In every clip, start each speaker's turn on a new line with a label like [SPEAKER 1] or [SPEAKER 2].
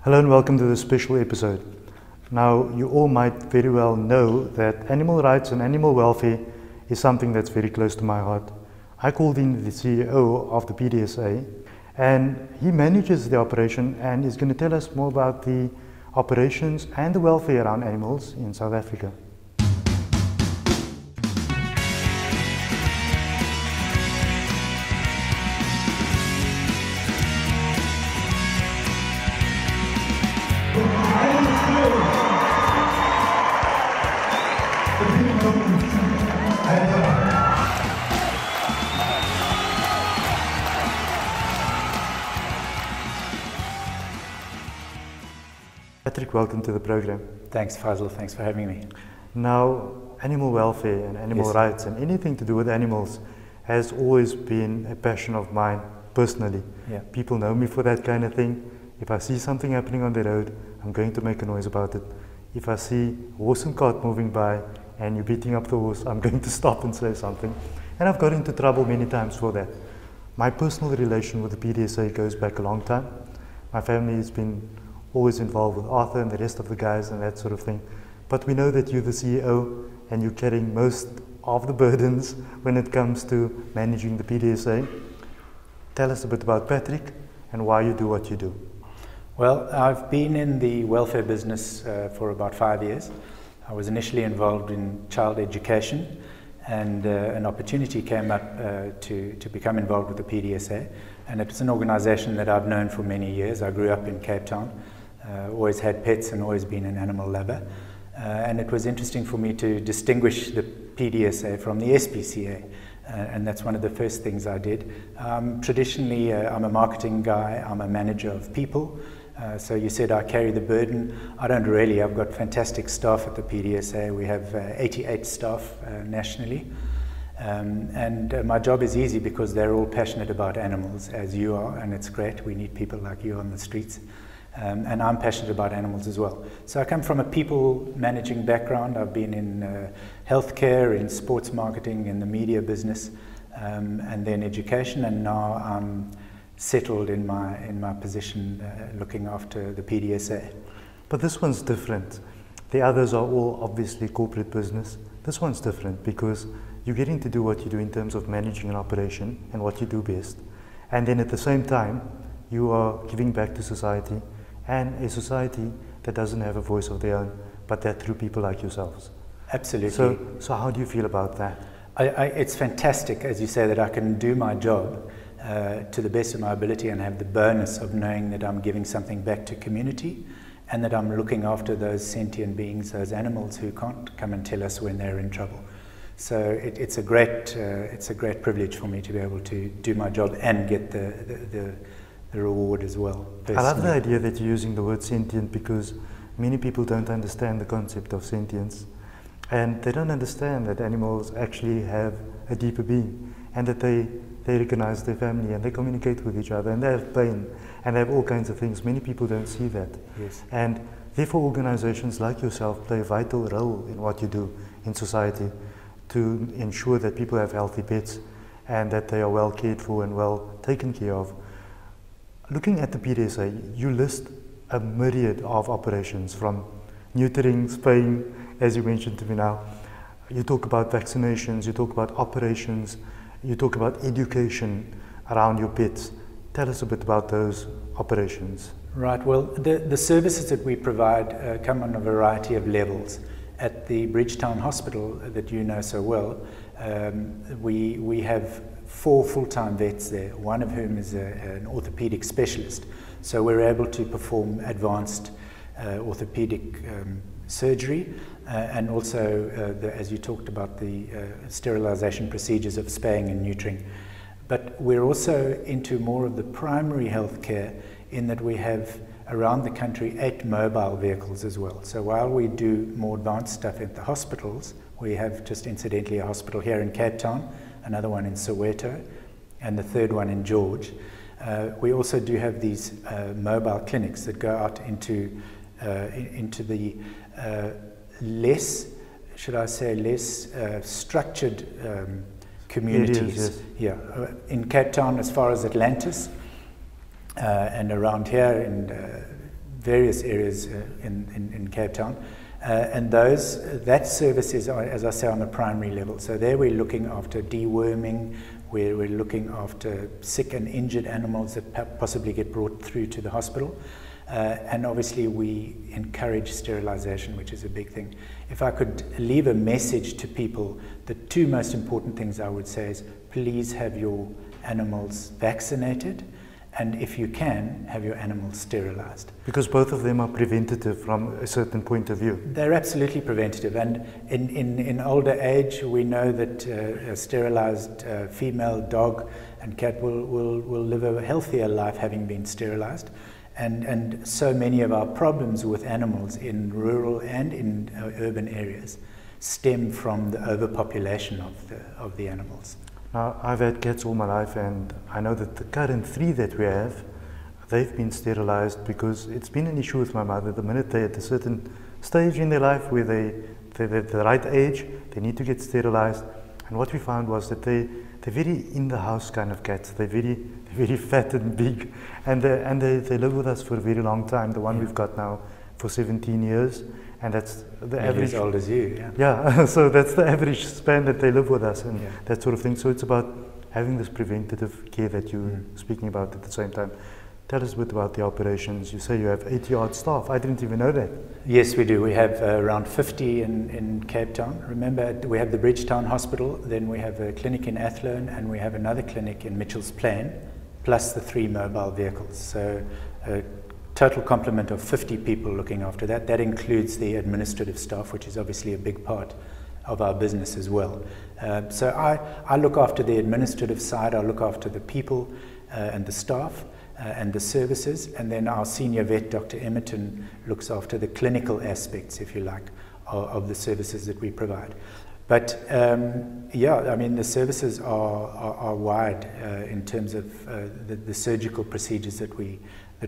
[SPEAKER 1] Hello and welcome to this special episode. Now, you all might very well know that animal rights and animal welfare is something that's very close to my heart. I called in the CEO of the Pdsa, and he manages the operation and is going to tell us more about the operations and the welfare around animals in South Africa. Patrick, welcome to the program.
[SPEAKER 2] Thanks, Faizal. Thanks for having me.
[SPEAKER 1] Now, animal welfare and animal rights and anything to do with animals has always been a passion of mine personally. People know me for that kind of thing. If I see something happening on the road, I'm going to make a noise about it. If I see a horse and cart moving by and you're beating up the horse, I'm going to stop and say something. And I've got into trouble many times for that. My personal relation with the Pdsa goes back a long time. My family has been always involved with Arthur and the rest of the guys and that sort of thing. But we know that you're the CEO and you're carrying most of the burdens when it comes to managing the Pdsa. Tell us a bit about Patrick and why you do what you do.
[SPEAKER 2] Well, I've been in the welfare business for about 5 years. I was initially involved in child education, and an opportunity came up to become involved with the Pdsa, and it's an organization that I've known for many years. I grew up in Cape Town, always had pets and always been an animal lover, and it was interesting for me to distinguish the Pdsa from the SPCA, and that's one of the first things I did. Traditionally, I'm a marketing guy, I'm a manager of people. So you said I carry the burden. I don't really. I've got fantastic staff at the Pdsa. We have 88 staff nationally. And my job is easy because they're all passionate about animals, as you are, and it's great. We need people like you on the streets. And I'm passionate about animals as well. So I come from a people managing background. I've been in healthcare, in sports marketing, in the media business, and then education, and now I'm settled in my position looking after the Pdsa.
[SPEAKER 1] But this one's different. The others are all obviously corporate business. This one's different because you're getting to do what you do in terms of managing an operation and what you do best. And then at the same time, you are giving back to society, and a society that doesn't have a voice of their own, but they're through people like yourselves.
[SPEAKER 2] Absolutely.
[SPEAKER 1] So how do you feel about that?
[SPEAKER 2] It's fantastic, as you say, that I can do my job to the best of my ability and have the bonus of knowing that I'm giving something back to community and that I'm looking after those sentient beings, those animals who can't come and tell us when they're in trouble. So it's a great privilege for me to be able to do my job and get the reward as well. Personally.
[SPEAKER 1] I love the idea that you're using the word sentient because many people don't understand the concept of sentience, and they don't understand that animals actually have a deeper being and that they recognize their family and they communicate with each other and they have pain and they have all kinds of things. Many people don't see that.
[SPEAKER 2] Yes.
[SPEAKER 1] And therefore organizations like yourself play a vital role in what you do in society to ensure that people have healthy pets and that they are well cared for and well taken care of. Looking at the Pdsa, you list a myriad of operations from neutering, spaying, as you mentioned to me now. You talk about vaccinations, you talk about operations, you talk about education around your pets. Tell us a bit about those operations.
[SPEAKER 2] Right, well, the services that we provide come on a variety of levels. At the Bridgetown Hospital that you know so well, we have 4 full-time vets there, one of whom is an orthopedic specialist. So we're able to perform advanced orthopedic surgery and also, as you talked about, the sterilization procedures of spaying and neutering. But we're also into more of the primary health care in that we have around the country 8 mobile vehicles as well. So while we do more advanced stuff at the hospitals, we have just incidentally a hospital here in Cape Town, another one in Soweto, and the third one in George. We also do have these mobile clinics that go out into the less structured communities.
[SPEAKER 1] Yes.
[SPEAKER 2] In Cape Town as far as Atlantis, and around here in various areas in Cape Town. And that service is, as I say, on the primary level. So there we're looking after deworming, we're looking after sick and injured animals that possibly get brought through to the hospital. And obviously we encourage sterilization, which is a big thing. If I could leave a message to people, the two most important things I would say is, please have your animals vaccinated, and if you can, have your animals sterilized.
[SPEAKER 1] Because both of them are preventative from a certain point of view.
[SPEAKER 2] They're absolutely preventative, and in older age we know that a sterilized female dog and cat will live a healthier life having been sterilized. And so many of our problems with animals in rural and in urban areas stem from the overpopulation of the animals.
[SPEAKER 1] Now, I've had cats all my life, and I know that the current 3 that we have, they've been sterilized because it's been an issue with my mother. The minute they're at a certain stage in their life where they're at the right age, they need to get sterilized. And what we found was that they're very in-the-house kind of cats. They're very fat and big, and they live with us for a very long time. The one we've got now for 17 years, and that's the average.
[SPEAKER 2] As old as you, yeah.
[SPEAKER 1] Yeah, so that's the average span that they live with us, and that sort of thing. So it's about having this preventative care that you're speaking about at the same time. Tell us a bit about the operations. You say you have 80-odd staff. I didn't even know that.
[SPEAKER 2] Yes, we do. We have around 50 in Cape Town. Remember, we have the Bridgetown Hospital, then we have a clinic in Athlone, and we have another clinic in Mitchell's Plain, plus the 3 mobile vehicles. So a total complement of 50 people looking after that. That includes the administrative staff, which is obviously a big part of our business as well. So I look after the administrative side, I look after the people and the staff, and the services, and then our senior vet, Dr. Emerton, looks after the clinical aspects, if you like, of the services that we provide. But yeah, I mean, the services are wide in terms of the surgical procedures that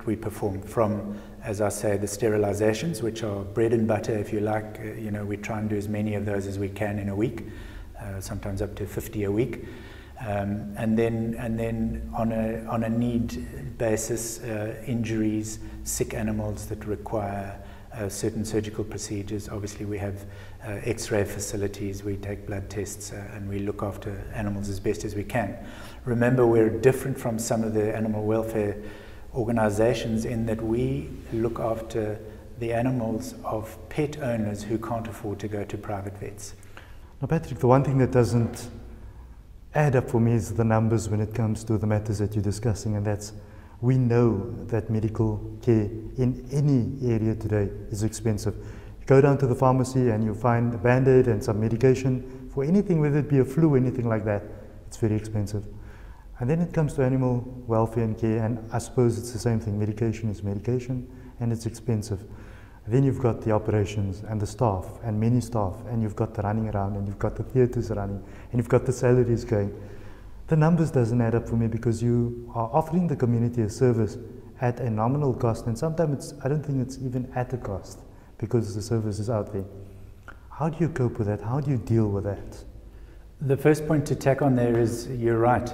[SPEAKER 2] we perform, from, as I say, the sterilizations, which are bread and butter, if you like. You know, we try and do as many of those as we can in a week, sometimes up to 50 a week. And then on a need basis, injuries, sick animals that require certain surgical procedures. Obviously, we have X-ray facilities. We take blood tests and we look after animals as best as we can. Remember, we're different from some of the animal welfare organizations in that we look after the animals of pet owners who can't afford to go to private vets.
[SPEAKER 1] Now, Patrick, the one thing that doesn't add up for me is the numbers when it comes to the matters that you're discussing, and that's, we know that medical care in any area today is expensive. You go down to the pharmacy and you find a Band-Aid and some medication for anything, whether it be a flu or anything like that, it's very expensive. And then it comes to animal welfare and care, and I suppose it's the same thing. Medication is medication and it's expensive. Then you've got the operations and the staff and many staff, and you've got the running around, and you've got the theatres running, and you've got the salaries going. The numbers doesn't add up for me, because you are offering the community a service at a nominal cost, and sometimes I don't think it's even at a cost, because the service is out there. How do you cope with that? How do you deal with that?
[SPEAKER 2] The first point to tack on there is, you're right,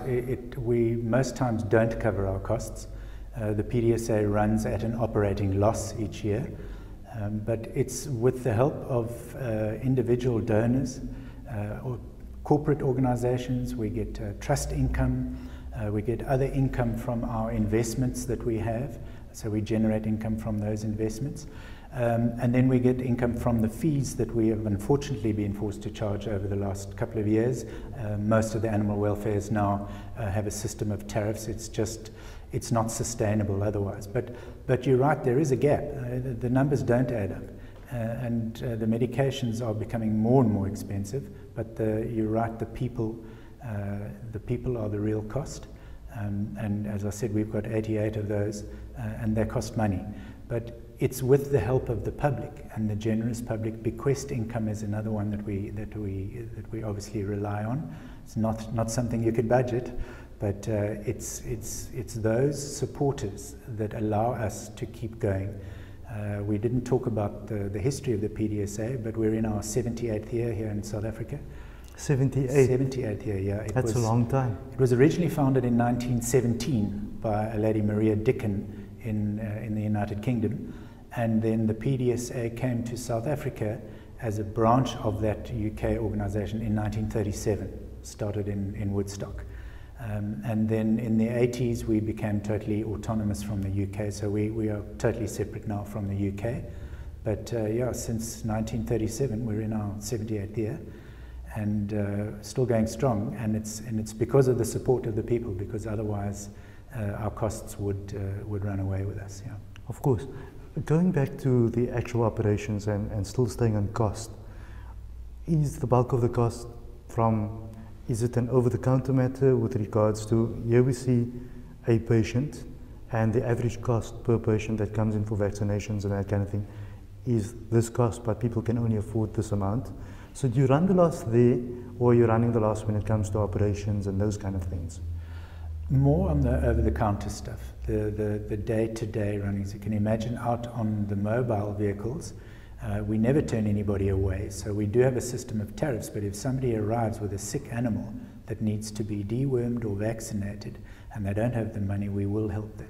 [SPEAKER 2] we most times don't cover our costs. The Pdsa runs at an operating loss each year. But it's with the help of individual donors or corporate organizations. We get trust income, we get other income from our investments that we have, so we generate income from those investments. And then we get income from the fees that we have unfortunately been forced to charge over the last couple of years. Most of the animal welfares now have a system of tariffs. It's not sustainable otherwise. But you're right, there is a gap. The numbers don't add up. And the medications are becoming more and more expensive. But you're right, the people are the real cost. And as I said, we've got 88 of those, and they cost money. But it's with the help of the public and the generous public. Bequest income is another one that we obviously rely on. It's not something you could budget. But it's those supporters that allow us to keep going. We didn't talk about the history of the Pdsa, but we're in our 78th year here in South Africa.
[SPEAKER 1] 78?
[SPEAKER 2] 78th year, yeah.
[SPEAKER 1] That's a long time.
[SPEAKER 2] It was originally founded in 1917 by a lady, Maria Dickon, in the United Kingdom. And then the Pdsa came to South Africa as a branch of that UK organisation in 1937, started in Woodstock. And then in the 80s we became totally autonomous from the UK, so we are totally separate now from the UK. But yeah, since 1937 we're in our 78th year, and still going strong, and it's because of the support of the people, because otherwise our costs would run away with us. Yeah.
[SPEAKER 1] Of course. Going back to the actual operations and still staying on cost, is the bulk of the cost from, is it an over-the-counter matter with regards to, here we see a patient and the average cost per patient that comes in for vaccinations and that kind of thing is this cost, but people can only afford this amount. So do you run the loss there, or are you running the loss when it comes to operations and those kind of things?
[SPEAKER 2] More on the over-the-counter stuff, the day-to-day running. So you can imagine out on the mobile vehicles, we never turn anybody away. So we do have a system of tariffs, but if somebody arrives with a sick animal that needs to be dewormed or vaccinated and they don't have the money, we will help them.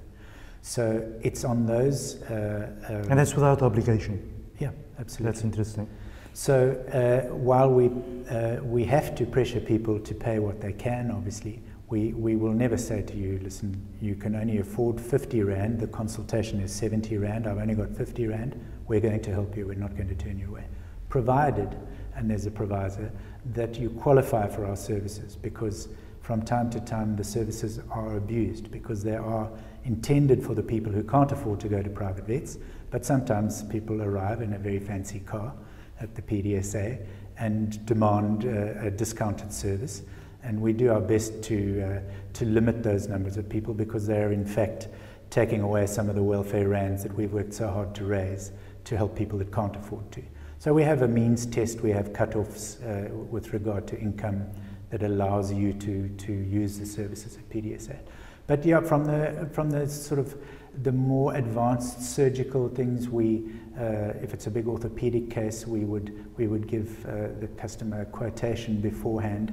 [SPEAKER 2] So it's on those...
[SPEAKER 1] and that's without obligation?
[SPEAKER 2] Yeah, absolutely.
[SPEAKER 1] That's interesting.
[SPEAKER 2] So while we have to pressure people to pay what they can, obviously, we will never say to you, listen, you can only afford 50 Rand, the consultation is 70 Rand, I've only got 50 Rand, we're going to help you, we're not going to turn you away. Provided, and there's a proviso, that you qualify for our services, because from time to time the services are abused, because they are intended for the people who can't afford to go to private vets, but sometimes people arrive in a very fancy car at the Pdsa and demand a discounted service. And we do our best to limit those numbers of people, because they're in fact taking away some of the welfare rands that we've worked so hard to raise to help people that can't afford to. So we have a means test, we have cut-offs with regard to income that allows you to use the services at Pdsa. But yeah, from the sort of the more advanced surgical things, if it's a big orthopedic case, we would give the customer a quotation beforehand,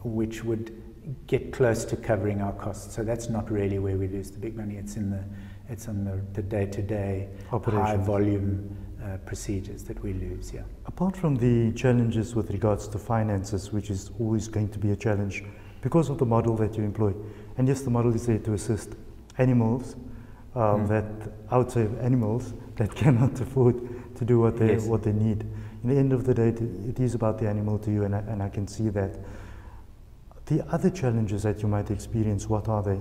[SPEAKER 2] which would get close to covering our costs. So that's not really where we lose the big money. It's on the day-to-day high volume procedures that we lose. Yeah.
[SPEAKER 1] Apart from the challenges with regards to finances, which is always going to be a challenge because of the model that you employ, and yes, the model is there to assist animals that outside animals that cannot afford to do what they need. In the end of the day, it is about the animal to you, and I can see that. The other challenges that you might experience, what are they?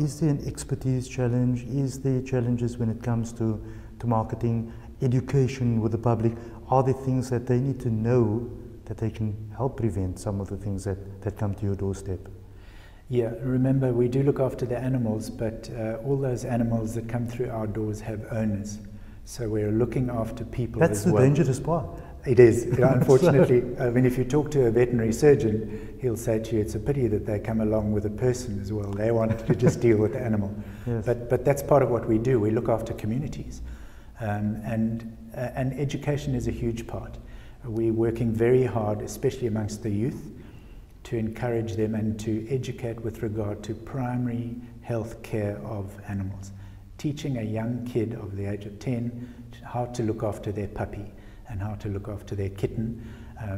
[SPEAKER 1] Is there an expertise challenge? Is there challenges when it comes to marketing, education with the public? Are there things that they need to know that they can help prevent some of the things that come to your doorstep?
[SPEAKER 2] Yeah, remember, we do look after the animals, but all those animals that come through our doors have owners. So we're looking after people as well.
[SPEAKER 1] That's the dangerous part.
[SPEAKER 2] It is. Unfortunately, I mean, if you talk to a veterinary surgeon, he'll say to you, it's a pity that they come along with a person as well. They want to just deal with the animal. Yes. But that's part of what we do. We look after communities. And education is a huge part. We're working very hard, especially amongst the youth, to encourage them and to educate with regard to primary health care of animals. Teaching a young kid of the age of 10 how to look after their puppy and how to look after their kitten,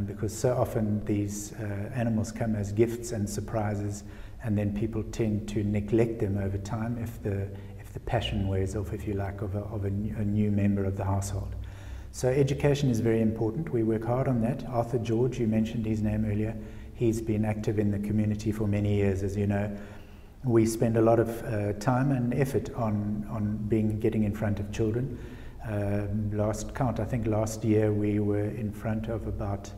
[SPEAKER 2] because so often these animals come as gifts and surprises, and then people tend to neglect them over time if the passion wears off, if you like, of a new member of the household. So education is very important. We work hard on that. Arthur George, you mentioned his name earlier. He's been active in the community for many years, as you know. We spend a lot of time and effort on getting in front of children. Last count, I think last year we were in front of about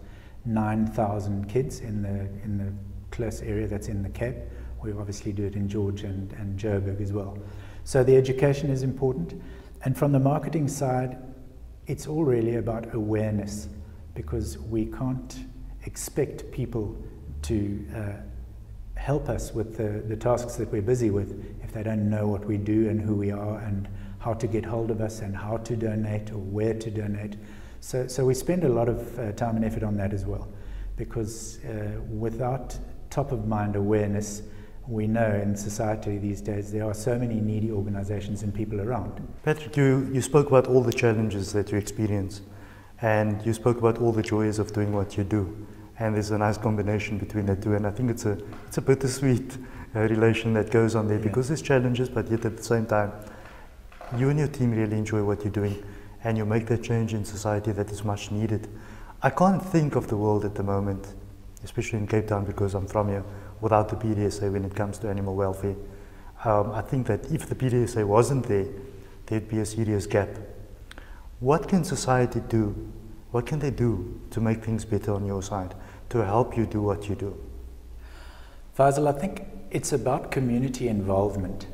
[SPEAKER 2] 9,000 kids in the close area that's in the Cape. We obviously do it in George and Joburg as well. So the education is important. And from the marketing side, it's all really about awareness, because we can't expect people to help us with the tasks that we're busy with if they don't know what we do and who we are and how to get hold of us and how to donate or where to donate. So we spend a lot of time and effort on that as well, because without top of mind awareness, we know in society these days there are so many needy organizations and people around.
[SPEAKER 1] Patrick, you spoke about all the challenges that you experience, and you spoke about all the joys of doing what you do. And there's a nice combination between the two, and I think it's a bittersweet relation that goes on there, because there's challenges, but yet at the same time, you and your team really enjoy what you're doing, and you make that change in society that is much needed. I can't think of the world at the moment, especially in Cape Town, because I'm from here, without the Pdsa when it comes to animal welfare. I think that if the Pdsa wasn't there, there'd be a serious gap. What can society do? What can they do to make things better on your side, to help you do what you do?
[SPEAKER 2] Faizal, I think it's about community involvement.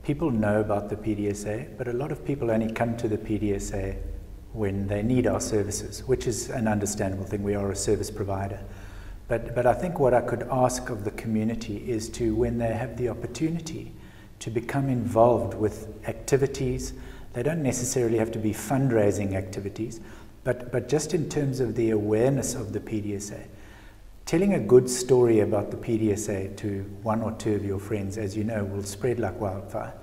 [SPEAKER 2] People know about the Pdsa, but a lot of people only come to the Pdsa when they need our services, which is an understandable thing. We are a service provider. But I think what I could ask of the community is to, when they have the opportunity, to become involved with activities. They don't necessarily have to be fundraising activities, but just in terms of the awareness of the Pdsa. Telling a good story about the Pdsa to one or two of your friends, as you know, will spread like wildfire.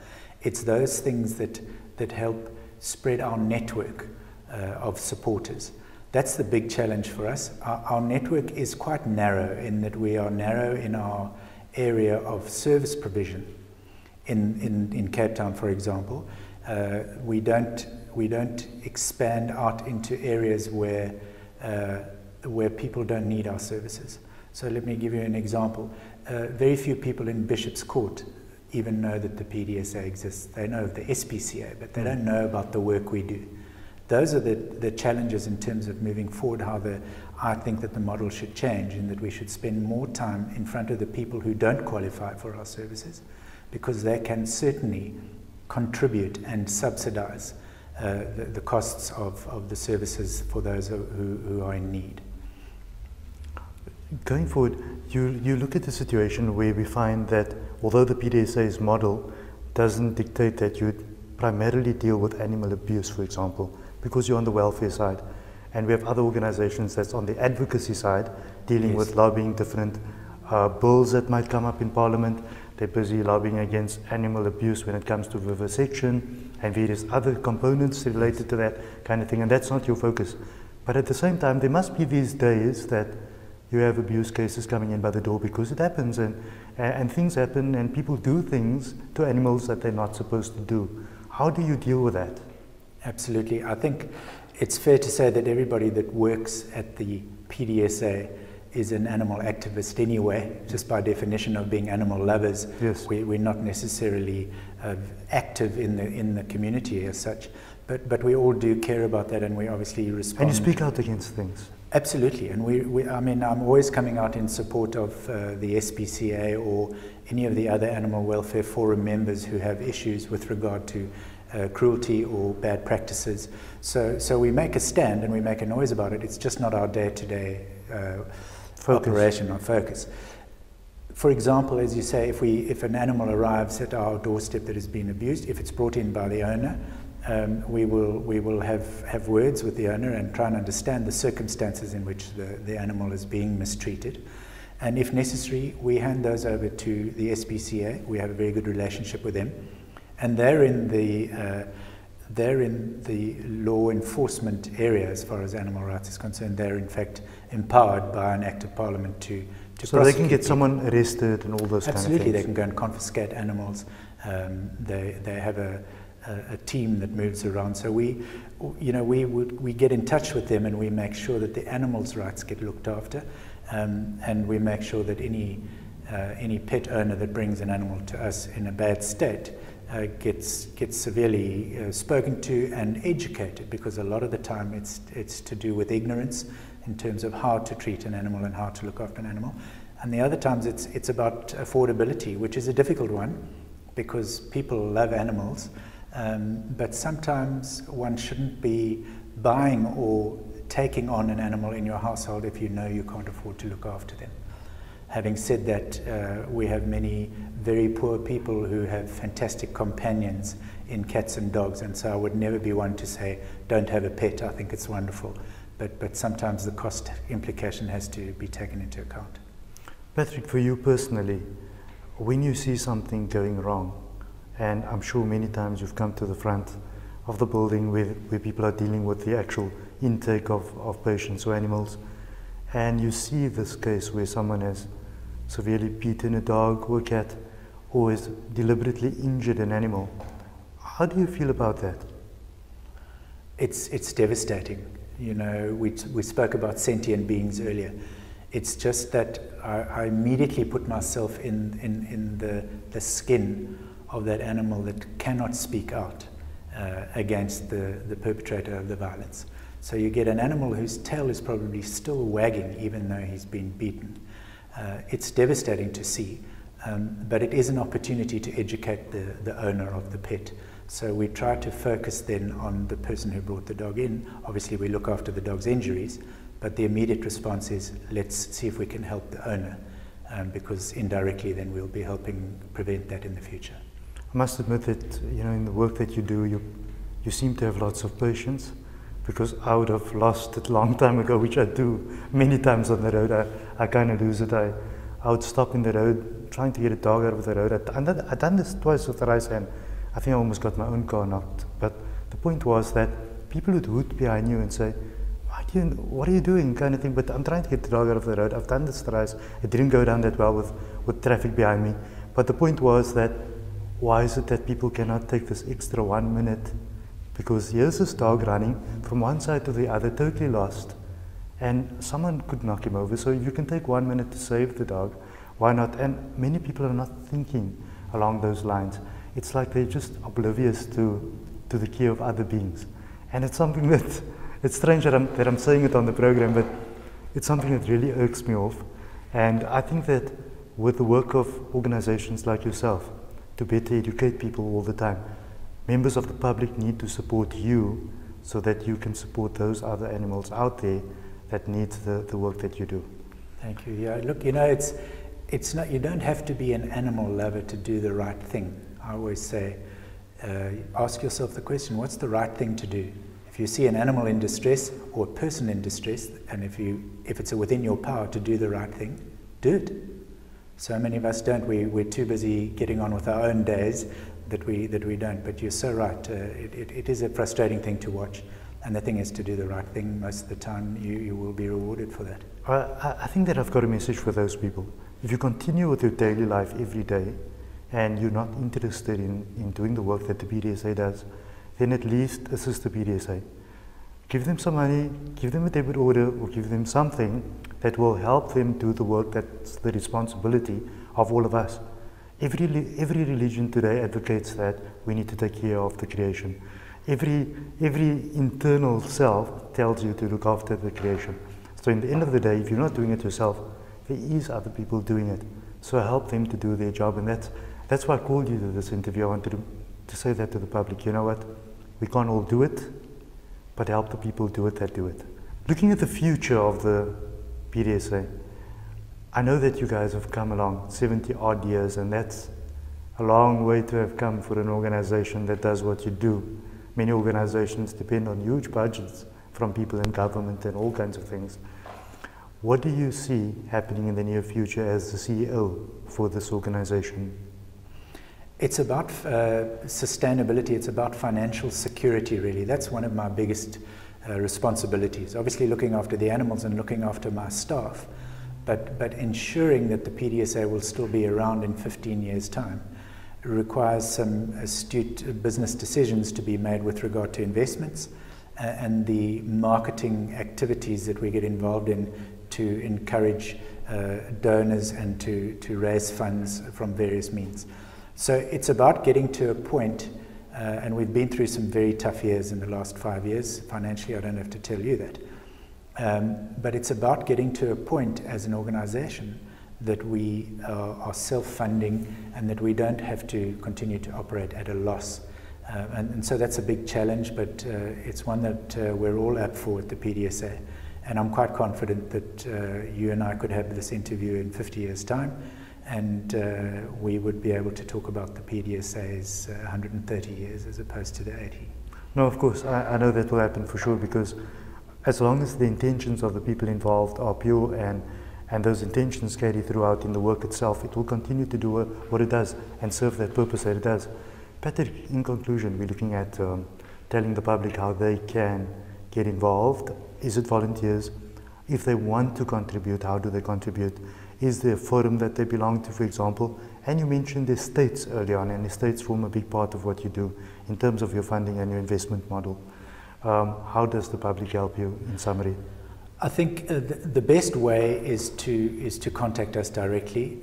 [SPEAKER 2] It's those things that help spread our network of supporters. That's the big challenge for us. Our network is quite narrow, in that we are narrow in our area of service provision. In Cape Town, for example, we don't expand out into areas where people don't need our services. So let me give you an example. Very few people in Bishop's Court even know that the Pdsa exists. They know of the SPCA, but they don't know about the work we do. Those are the challenges in terms of moving forward, I think that the model should change, in that we should spend more time in front of the people who don't qualify for our services, because they can certainly contribute and subsidize the costs of the services for those who are in need.
[SPEAKER 1] Going forward, you look at the situation where we find that although the Pdsa's model doesn't dictate that you primarily deal with animal abuse, for example, because you're on the welfare side, and we have other organizations that's on the advocacy side, dealing with lobbying different bills that might come up in Parliament. They're busy lobbying against animal abuse when it comes to vivisection and various other components related to that kind of thing, and that's not your focus. But at the same time, there must be these days that you have abuse cases coming in by the door, because it happens, and things happen, and people do things to animals that they're not supposed to do. How do you deal with that?
[SPEAKER 2] Absolutely. I think it's fair to say that everybody that works at the Pdsa is an animal activist anyway, just by definition of being animal lovers.
[SPEAKER 1] Yes.
[SPEAKER 2] We're not necessarily active in the community as such, but we all do care about that, and we obviously respond.
[SPEAKER 1] And you speak out against things.
[SPEAKER 2] Absolutely, and I mean, I'm always coming out in support of the SPCA or any of the other animal welfare forum members who have issues with regard to cruelty or bad practices. So we make a stand and we make a noise about it. It's just not our day-to-day operation or focus. For example, as you say, if an animal arrives at our doorstep that has been abused, if it's brought in by the owner, we will have words with the owner and try and understand the circumstances in which the animal is being mistreated. And if necessary, we hand those over to the SPCA. We have a very good relationship with them. And they're in the law enforcement area as far as animal rights is concerned. They're in fact empowered by an act of parliament to
[SPEAKER 1] so they can get someone arrested and all those kind of things.
[SPEAKER 2] Absolutely, they can go and confiscate animals. They have a team that moves around. So we get in touch with them, and we make sure that the animals' rights get looked after, and we make sure that any pet owner that brings an animal to us in a bad state gets severely spoken to and educated, because a lot of the time it's to do with ignorance in terms of how to treat an animal and how to look after an animal. And the other times it's about affordability, which is a difficult one, because people love animals, but sometimes one shouldn't be buying or taking on an animal in your household if you know you can't afford to look after them. Having said that, we have many very poor people who have fantastic companions in cats and dogs, and so I would never be one to say, don't have a pet. I think it's wonderful. But sometimes the cost implication has to be taken into account.
[SPEAKER 1] Patrick, for you personally, when you see something going wrong, and I'm sure many times you've come to the front of the building where people are dealing with the actual intake of patients or animals, and you see this case where someone has severely beaten a dog or a cat, or has deliberately injured an animal. How do you feel about that?
[SPEAKER 2] It's devastating. You know, we spoke about sentient beings earlier. It's just that I immediately put myself in the skin of that animal that cannot speak out against the perpetrator of the violence. So you get an animal whose tail is probably still wagging even though he's been beaten. It's devastating to see, but it is an opportunity to educate the owner of the pet. So we try to focus then on the person who brought the dog in. Obviously we look after the dog's injuries, but the immediate response is, let's see if we can help the owner, because indirectly then we'll be helping prevent that in the future.
[SPEAKER 1] I must admit that, you know, in the work that you do, you seem to have lots of patience, because I would have lost it a long time ago, which I do many times on the road. I kind of lose it. I would stop in the road trying to get a dog out of the road. I've done this twice with the rice, and I think I almost got my own car knocked. But the point was that people would hoot behind you and say, what are you doing, kind of thing. But I'm trying to get the dog out of the road. I've done this thrice. It didn't go down that well with traffic behind me. But the point was that, why is it that people cannot take this extra 1 minute? Because here's this dog running from one side to the other, totally lost. And someone could knock him over. So if you can take 1 minute to save the dog, why not? And many people are not thinking along those lines. It's like they're just oblivious to the care of other beings. And it's something that, it's strange that I'm saying it on the program, but it's something that really irks me off. And I think that with the work of organizations like yourself, to better educate people all the time, members of the public need to support you so that you can support those other animals out there that need the work that you do.
[SPEAKER 2] Thank you. Yeah, look, you know, it's not, you don't have to be an animal lover to do the right thing. I always say, ask yourself the question, what's the right thing to do? If you see an animal in distress or a person in distress, and if it's within your power to do the right thing, do it. So many of us don't. We're too busy getting on with our own days that we don't. But you're so right. It is a frustrating thing to watch. And the thing is to do the right thing. Most of the time you will be rewarded for that.
[SPEAKER 1] I think that I've got a message for those people. If you continue with your daily life every day and you're not interested in doing the work that the Pdsa does, then at least assist the Pdsa. Give them some money, give them a debit order, or give them something that will help them do the work that's the responsibility of all of us. Every religion today advocates that we need to take care of the creation. Every internal self tells you to look after the creation. So in the end of the day, if you're not doing it yourself, there is other people doing it. So help them to do their job, and that's why I called you to this interview. I wanted to say that to the public. You know what? We can't all do it, but help the people do it that do it. Looking at the future of the Pdsa, I know that you guys have come along 70 odd years, and that's a long way to have come for an organization that does what you do. Many organizations depend on huge budgets from people in government and all kinds of things. What do you see happening in the near future as the CEO for this organization?
[SPEAKER 2] It's about sustainability. It's about financial security, really. That's one of my biggest responsibilities. Obviously looking after the animals and looking after my staff, but ensuring that the Pdsa will still be around in 15 years' time. It requires some astute business decisions to be made with regard to investments and the marketing activities that we get involved in to encourage donors and to raise funds from various means. So it's about getting to a point, and we've been through some very tough years in the last 5 years. Financially, I don't have to tell you that. But it's about getting to a point as an organization that we are self-funding and that we don't have to continue to operate at a loss. And so that's a big challenge, but it's one that we're all up for at the Pdsa. And I'm quite confident that you and I could have this interview in 50 years' time, and we would be able to talk about the Pdsa's 130 years as opposed to the 80.
[SPEAKER 1] No, of course, I know that will happen for sure, because as long as the intentions of the people involved are pure and those intentions carry throughout in the work itself, it will continue to do what it does and serve that purpose that it does. Patrick, in conclusion, we're looking at telling the public how they can get involved. Is it volunteers? If they want to contribute, how do they contribute? Is there a forum that they belong to, for example? And you mentioned estates early on, and estates form a big part of what you do in terms of your funding and your investment model. How does the public help you, in summary?
[SPEAKER 2] I think the best way is to contact us directly.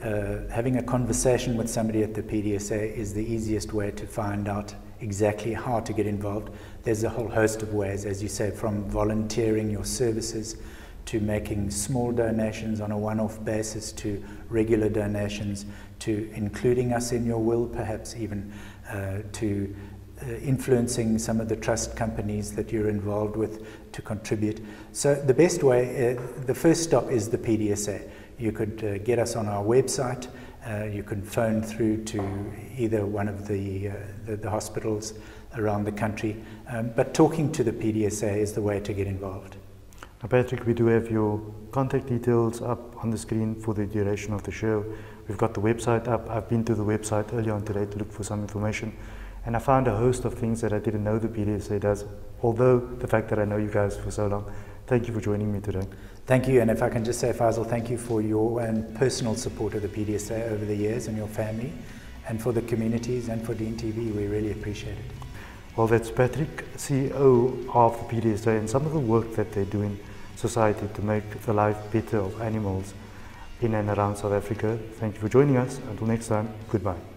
[SPEAKER 2] Having a conversation with somebody at the Pdsa is the easiest way to find out exactly how to get involved. There's a whole host of ways, as you say, from volunteering your services to making small donations on a one-off basis, to regular donations, to including us in your will, perhaps even to influencing some of the trust companies that you're involved with to contribute. So the best way, the first stop is the Pdsa. You could get us on our website. You can phone through to either one of the hospitals around the country. But talking to the Pdsa is the way to get involved.
[SPEAKER 1] Now, Patrick, we do have your contact details up on the screen for the duration of the show. We've got the website up. I've been to the website earlier on today to look for some information, and I found a host of things that I didn't know the Pdsa does, although the fact that I know you guys for so long. Thank you for joining me today.
[SPEAKER 2] Thank you, and if I can just say, Faizal, thank you for your personal support of the Pdsa over the years, and your family, and for the communities, and for Dean TV. We really appreciate it.
[SPEAKER 1] Well, that's Patrick, CEO of the Pdsa, and some of the work that they do in society to make the life better of animals in and around South Africa. Thank you for joining us. Until next time, goodbye.